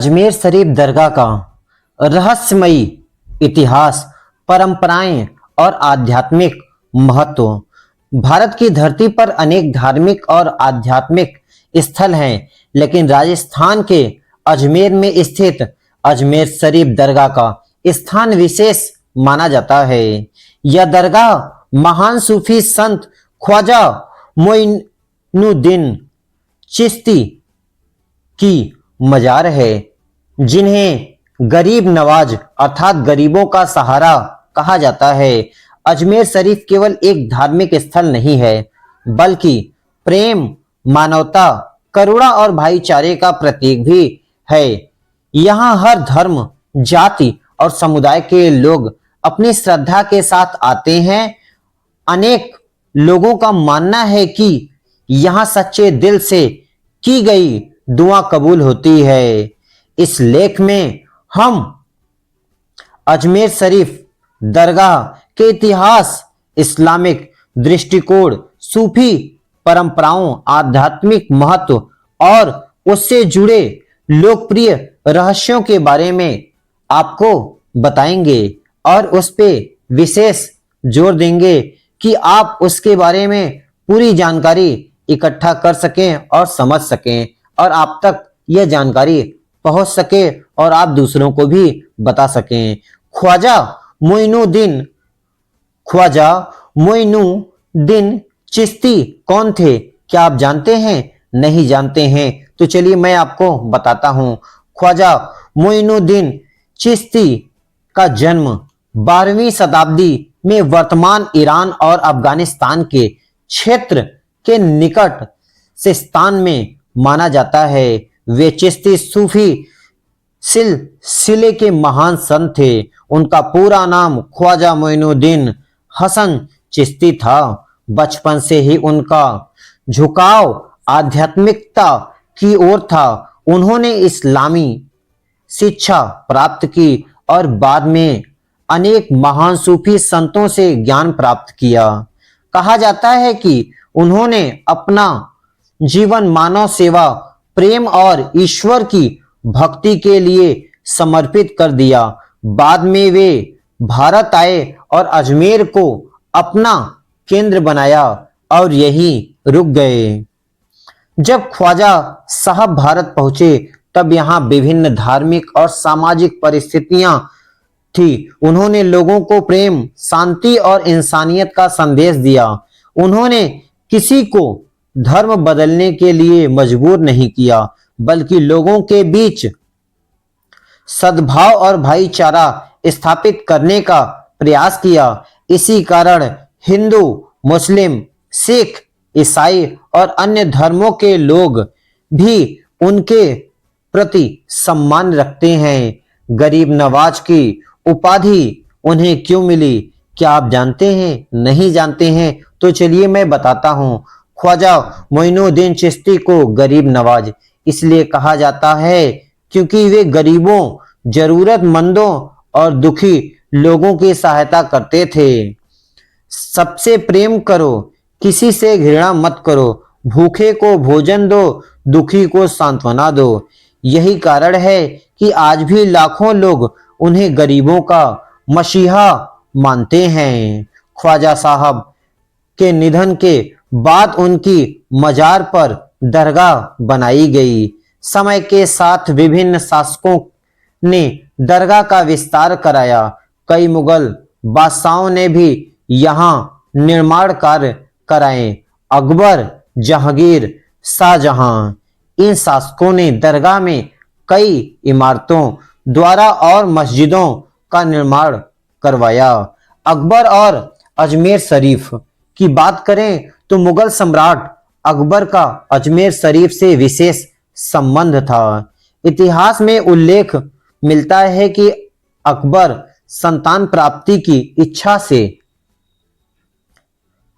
अजमेर शरीफ दरगाह का रहस्यमयी इतिहास, परंपराएं और आध्यात्मिक महत्व। भारत की धरती पर अनेक धार्मिक और आध्यात्मिक स्थल हैं, लेकिन राजस्थान के अजमेर में स्थित अजमेर शरीफ दरगाह का स्थान विशेष माना जाता है। यह दरगाह महान सूफी संत ख्वाजा मोइनुद्दीन चिश्ती की मजार है, जिन्हें गरीब नवाज अर्थात गरीबों का सहारा कहा जाता है। अजमेर शरीफ केवल एक धार्मिक स्थल नहीं है, बल्कि प्रेम, मानवता, करुणा और भाईचारे का प्रतीक भी है। यहाँ हर धर्म, जाति और समुदाय के लोग अपनी श्रद्धा के साथ आते हैं। अनेक लोगों का मानना है कि यहाँ सच्चे दिल से की गई दुआ कबूल होती है। इस लेख में हम अजमेर शरीफ दरगाह के इतिहास, इस्लामिक दृष्टिकोण, सूफी परंपराओं, आध्यात्मिक महत्व और उससे जुड़े लोकप्रिय रहस्यों के बारे में आपको बताएंगे और उस पे विशेष जोर देंगे कि आप उसके बारे में पूरी जानकारी इकट्ठा कर सकें और समझ सकें और आप तक यह जानकारी पहुंच सके और आप दूसरों को भी बता सकें। ख्वाजा मोइनुद्दीन चिश्ती कौन थे? क्या आप जानते हैं? नहीं जानते हैं तो चलिए मैं आपको बताता हूं। ख्वाजा मोइनुद्दीन चिश्ती का जन्म 12वीं शताब्दी में वर्तमान ईरान और अफगानिस्तान के क्षेत्र के निकट सिस्तान में माना जाता है। वे चिश्ती सूफी सिलसिले के महान संत थे। उनका पूरा नाम ख्वाजा मोइनुद्दीन हसन चिश्ती था। बचपन से ही उनका झुकाव आध्यात्मिकता की ओर था। उन्होंने इस्लामी शिक्षा प्राप्त की और बाद में अनेक महान सूफी संतों से ज्ञान प्राप्त किया। कहा जाता है कि उन्होंने अपना जीवन मानव सेवा, प्रेम और ईश्वर की भक्ति के लिए समर्पित कर दिया। बाद में वे भारत आए और अजमेर को अपना केंद्र बनाया और यहीं रुक गए। जब ख्वाजा साहब भारत पहुंचे तब यहाँ विभिन्न धार्मिक और सामाजिक परिस्थितियां थी। उन्होंने लोगों को प्रेम, शांति और इंसानियत का संदेश दिया। उन्होंने किसी को धर्म बदलने के लिए मजबूर नहीं किया, बल्कि लोगों के बीच सद्भाव और भाईचारा स्थापित करने का प्रयास किया। इसी कारण हिंदू, मुस्लिम, सिख, ईसाई और अन्य धर्मों के लोग भी उनके प्रति सम्मान रखते हैं। गरीब नवाज की उपाधि उन्हें क्यों मिली? क्या आप जानते हैं? नहीं जानते हैं तो चलिए मैं बताता हूं। ख्वाजा मोइनुद्दीन चिश्ती को गरीब नवाज इसलिए कहा जाता है क्योंकि वे गरीबों, जरूरतमंदों और दुखी लोगों की सहायता करते थे। सबसे प्रेम करो, किसी से घृणा मत करो, भूखे को भोजन दो, दुखी को सांत्वना दो। यही कारण है कि आज भी लाखों लोग उन्हें गरीबों का मसीहा मानते हैं। ख्वाजा साहब के निधन के बाद उनकी मजार पर दरगाह बनाई गई। समय के साथ विभिन्न शासकों ने दरगाह का विस्तार कराया। कई मुगल बादशाहों ने भी यहाँ निर्माण कार्य कराए। अकबर, जहांगीर, शाहजहां, इन शासकों ने दरगाह में कई इमारतों, द्वारा और मस्जिदों का निर्माण करवाया। अकबर और अजमेर शरीफ की बात करें तो मुगल सम्राट अकबर का अजमेर शरीफ से विशेष संबंध था। इतिहास में उल्लेख मिलता है कि अकबर संतान प्राप्ति की इच्छा से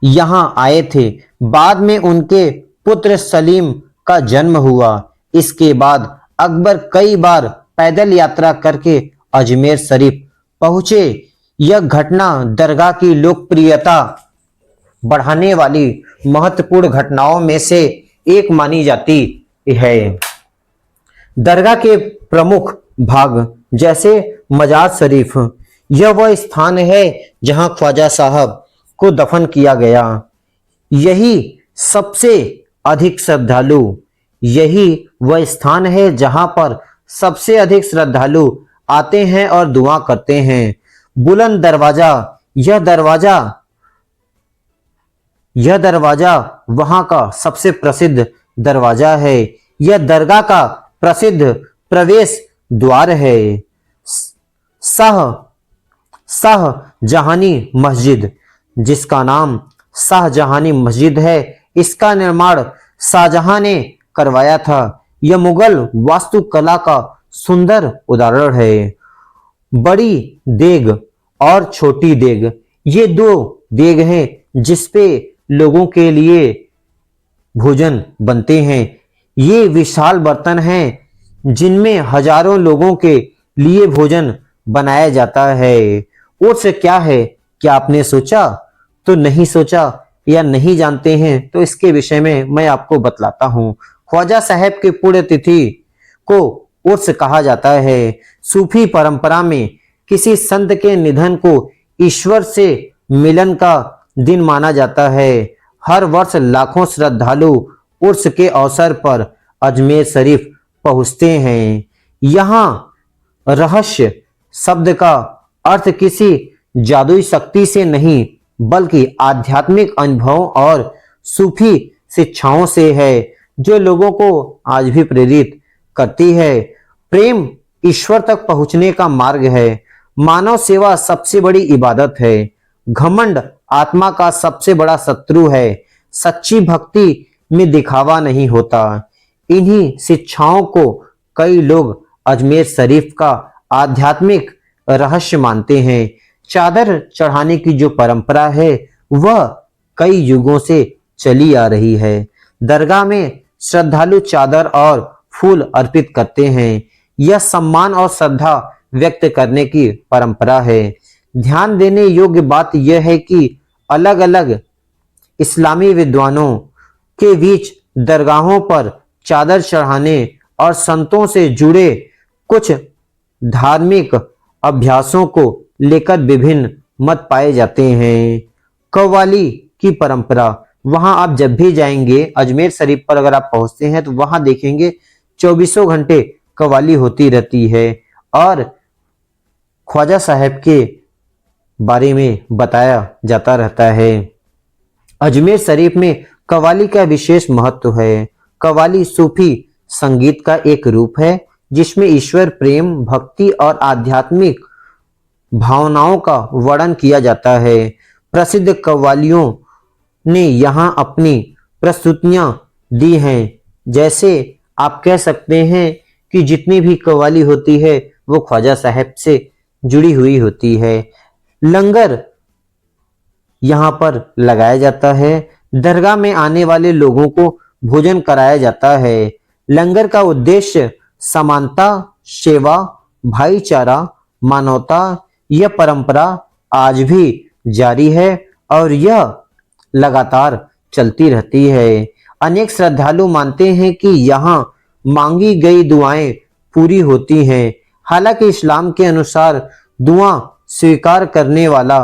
यहां आए थे। बाद में उनके पुत्र सलीम का जन्म हुआ। इसके बाद अकबर कई बार पैदल यात्रा करके अजमेर शरीफ पहुंचे। यह घटना दरगाह की लोकप्रियता बढ़ाने वाली महत्वपूर्ण घटनाओं में से एक मानी जाती है। दरगाह के प्रमुख भाग जैसे मजार शरीफ, यह वह स्थान है जहां ख्वाजा साहब को दफन किया गया। यही सबसे अधिक श्रद्धालु यही वह स्थान है जहां पर सबसे अधिक श्रद्धालु आते हैं और दुआ करते हैं। बुलंद दरवाजा, यह दरवाजा वहां का सबसे प्रसिद्ध दरवाजा है। यह दरगाह का प्रसिद्ध प्रवेश द्वार है। शाह शाहजहानी मस्जिद, जिसका नाम शाहजहानी मस्जिद है, इसका निर्माण शाहजहां ने करवाया था। यह मुगल वास्तुकला का सुंदर उदाहरण है। बड़ी देग और छोटी देग, ये दो देग हैं जिसपे लोगों के लिए भोजन बनते हैं। ये विशाल बर्तन हैं जिनमें हजारों लोगों के लिए भोजन बनाया जाता है। उर्स क्या है, क्या आपने सोचा? तो नहीं सोचा या नहीं जानते हैं तो इसके विषय में मैं आपको बतलाता हूँ। ख्वाजा साहब के पुण्यतिथि को उर्स कहा जाता है। सूफी परंपरा में किसी संत के निधन को ईश्वर से मिलन का दिन माना जाता है। हर वर्ष लाखों श्रद्धालु उर्स के अवसर पर अजमेर शरीफ पहुंचते हैं। यहाँ रहस्य शब्द का अर्थ किसी जादुई शक्ति से नहीं बल्कि आध्यात्मिक अनुभवों और सूफी शिक्षाओं से है, जो लोगों को आज भी प्रेरित करती है। प्रेम ईश्वर तक पहुंचने का मार्ग है। मानव सेवा सबसे बड़ी इबादत है। घमंड आत्मा का सबसे बड़ा शत्रु है। सच्ची भक्ति में दिखावा नहीं होता। इन्हीं शिक्षाओं को कई लोग अजमेर शरीफ का आध्यात्मिक रहस्य मानते हैं। चादर चढ़ाने की जो परंपरा है वह कई युगों से चली आ रही है। दरगाह में श्रद्धालु चादर और फूल अर्पित करते हैं। यह सम्मान और श्रद्धा व्यक्त करने की परंपरा है। ध्यान देने योग्य बात यह है कि अलग अलग इस्लामी विद्वानों के बीच दरगाहों पर चादर चढ़ाने और संतों से जुड़े कुछ धार्मिक अभ्यासों को लेकर विभिन्न मत पाए जाते हैं। कव्वाली की परंपरा, वहां आप जब भी जाएंगे अजमेर शरीफ पर अगर आप पहुंचते हैं तो वहां देखेंगे 24 घंटे कव्वाली होती रहती है और ख्वाजा साहब के बारे में बताया जाता रहता है। अजमेर शरीफ में कव्वाली का विशेष महत्व है। कव्वाली सूफी संगीत का एक रूप है जिसमें ईश्वर प्रेम, भक्ति और आध्यात्मिक भावनाओं का वर्णन किया जाता है। प्रसिद्ध कव्वालियों ने यहाँ अपनी प्रस्तुतियां दी हैं। जैसे आप कह सकते हैं कि जितनी भी कव्वाली होती है वो ख्वाजा साहब से जुड़ी हुई होती है। लंगर यहाँ पर लगाया जाता है। दरगाह में आने वाले लोगों को भोजन कराया जाता है। लंगर का उद्देश्य समानता, सेवा, भाईचारा, मानवता, यह परंपरा आज भी जारी है और यह लगातार चलती रहती है। अनेक श्रद्धालु मानते हैं कि यहाँ मांगी गई दुआएं पूरी होती हैं। हालांकि इस्लाम के अनुसार दुआ स्वीकार करने वाला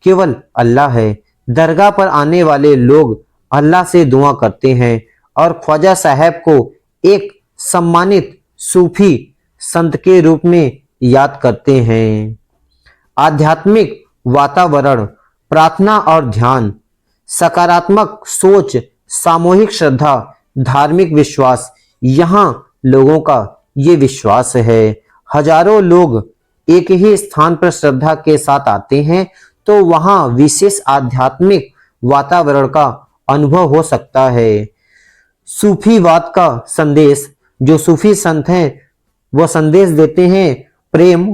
केवल अल्लाह है। दरगाह पर आने वाले लोग अल्लाह से दुआ करते हैं और ख्वाजा साहब को एक सम्मानित सूफी संत के रूप में याद करते हैं। आध्यात्मिक वातावरण, प्रार्थना और ध्यान, सकारात्मक सोच, सामूहिक श्रद्धा, धार्मिक विश्वास, यहाँ लोगों का ये विश्वास है। हजारों लोग एक ही स्थान पर श्रद्धा के साथ आते हैं तो वहाँ विशेष आध्यात्मिक वातावरण का अनुभव हो सकता है। सूफीवाद का संदेश, जो सूफी संत हैं वह संदेश देते हैं प्रेम,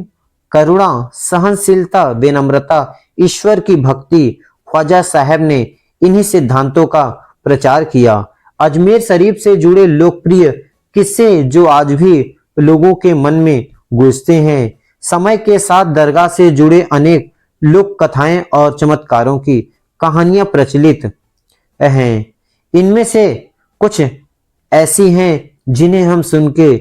करुणा, सहनशीलता, विनम्रता, ईश्वर की भक्ति। ख्वाजा साहब ने इन्हीं सिद्धांतों का प्रचार किया। अजमेर शरीफ से जुड़े लोकप्रिय किस्से जो आज भी लोगों के मन में गूंजते हैं। समय के साथ दरगाह से जुड़े अनेक लोक कथाएं और चमत्कारों की कहानियां प्रचलित हैं। इनमें से कुछ ऐसी हैं जिन्हें हम सुन के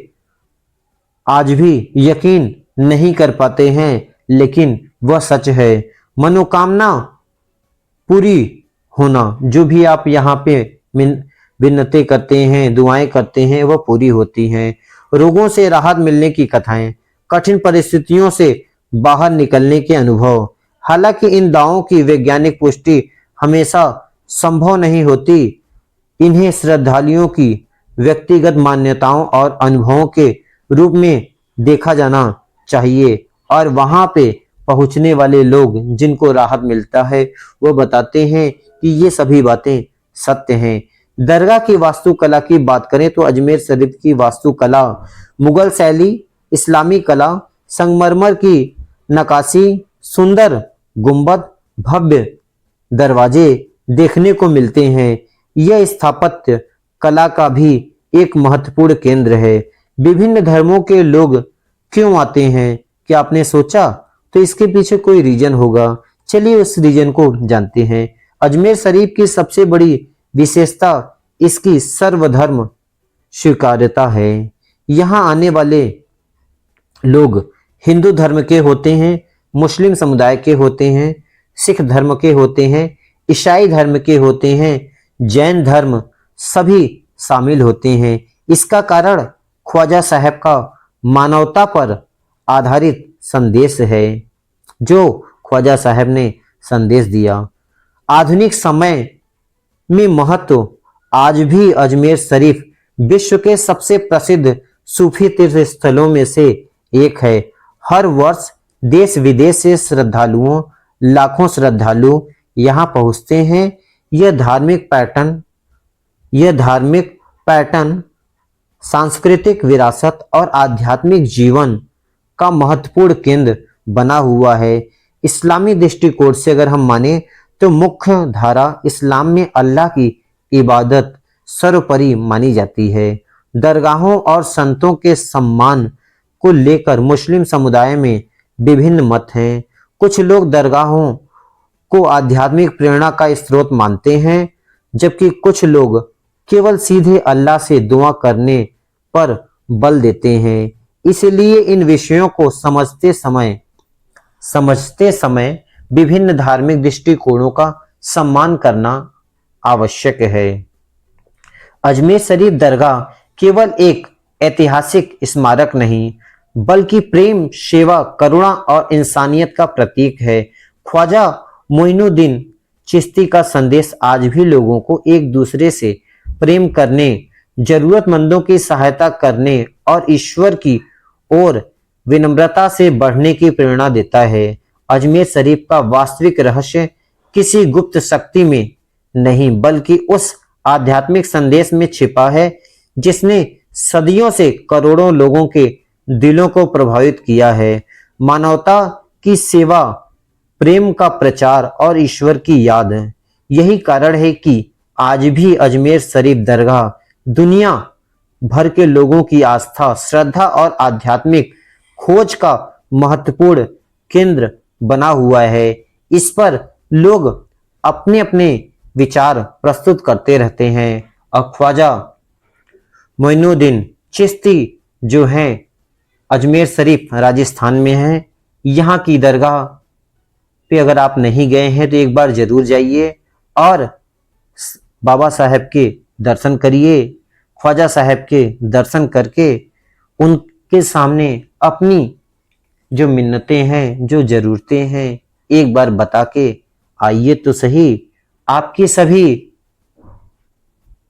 आज भी यकीन नहीं कर पाते हैं, लेकिन वह सच है। मनोकामना पूरी होना, जो भी आप यहाँ पे विन्नतें करते हैं, दुआएं करते हैं, वह पूरी होती हैं। रोगों से राहत मिलने की कथाएं, कठिन परिस्थितियों से बाहर निकलने के अनुभव। हालांकि इन दावों की वैज्ञानिक पुष्टि हमेशा संभव नहीं होती, इन्हें श्रद्धालुओं की व्यक्तिगत मान्यताओं और अनुभवों के रूप में देखा जाना चाहिए। और वहां पे पहुंचने वाले लोग जिनको राहत मिलता है, वो बताते हैं कि ये सभी बातें सत्य हैं। दरगाह की वास्तुकला की बात करें तो अजमेर शरीफ की वास्तुकला मुगल शैली, इस्लामी कला, संगमरमर की नक्काशी, सुंदर गुंबद, भव्य दरवाजे देखने को मिलते हैं। यह स्थापत्य कला का भी एक महत्वपूर्ण केंद्र है। विभिन्न धर्मों के लोग क्यों आते हैं, क्या आपने सोचा? तो इसके पीछे कोई रीजन होगा। चलिए उस रीजन को जानते हैं। अजमेर शरीफ की सबसे बड़ी विशेषता इसकी सर्वधर्म स्वीकार्यता है। यहाँ आने वाले लोग हिंदू धर्म के होते हैं, मुस्लिम समुदाय के होते हैं, सिख धर्म के होते हैं, ईसाई धर्म के होते हैं, जैन धर्म सभी शामिल होते हैं। इसका कारण ख्वाजा साहब का मानवता पर आधारित संदेश है, जो ख्वाजा साहब ने संदेश दिया। आधुनिक समय में महत्व आज भी अजमेर शरीफ विश्व के सबसे प्रसिद्ध सूफी तीर्थ स्थलों में से एक है। हर वर्ष देश विदेश से लाखों श्रद्धालु यहाँ पहुँचते हैं। यह धार्मिक पैटर्न सांस्कृतिक विरासत और आध्यात्मिक जीवन का महत्वपूर्ण केंद्र बना हुआ है। इस्लामी दृष्टिकोण से अगर हम माने तो मुख्य धारा इस्लाम में अल्लाह की इबादत सर्वोपरि मानी जाती है। दरगाहों और संतों के सम्मान को लेकर मुस्लिम समुदाय में विभिन्न मत हैं। कुछ लोग दरगाहों को आध्यात्मिक प्रेरणा का स्रोत मानते हैं, जबकि कुछ लोग केवल सीधे अल्लाह से दुआ करने पर बल देते हैं। इसलिए इन विषयों को समझते समय विभिन्न धार्मिक दृष्टिकोणों का सम्मान करना आवश्यक है। अजमेर शरीफ दरगाह केवल एक ऐतिहासिक स्मारक नहीं, बल्कि प्रेम, सेवा, करुणा और इंसानियत का प्रतीक है। ख्वाजा मोइनुद्दीन चिश्ती का संदेश आज भी लोगों को एक दूसरे से प्रेम करने, जरूरतमंदों की सहायता करने और ईश्वर की ओर विनम्रता से बढ़ने की प्रेरणा देता है। अजमेर शरीफ का वास्तविक रहस्य किसी गुप्त शक्ति में नहीं, बल्कि उस आध्यात्मिक संदेश में छिपा है जिसने सदियों से करोड़ों लोगों के दिलों को प्रभावित किया है। मानवता की सेवा, प्रेम का प्रचार और ईश्वर की याद है। यही कारण है कि आज भी अजमेर शरीफ दरगाह दुनिया भर के लोगों की आस्था, श्रद्धा और आध्यात्मिक खोज का महत्वपूर्ण केंद्र बना हुआ है। इस पर लोग अपने अपने विचार प्रस्तुत करते रहते हैं। और ख्वाजा मोइनुद्दीन चिश्ती जो हैं अजमेर शरीफ राजस्थान में है। यहाँ की दरगाह पे अगर आप नहीं गए हैं तो एक बार जरूर जाइए और बाबा साहब के दर्शन करिए। ख्वाजा साहब के दर्शन करके उनके सामने अपनी जो मिन्नतें हैं, जो जरूरतें हैं, एक बार बता के आइए तो सही। आपकी सभी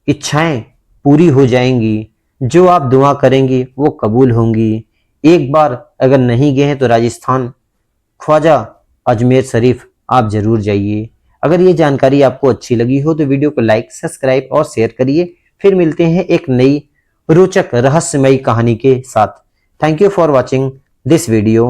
इच्छाएं पूरी हो जाएंगी, जो आप दुआ करेंगी वो कबूल होंगी। एक बार अगर नहीं गए हैं तो राजस्थान ख्वाजा अजमेर शरीफ आप जरूर जाइए। अगर ये जानकारी आपको अच्छी लगी हो तो वीडियो को लाइक, सब्सक्राइब और शेयर करिए। फिर मिलते हैं एक नई रोचक रहस्यमयी कहानी के साथ। Thank you for watching this video.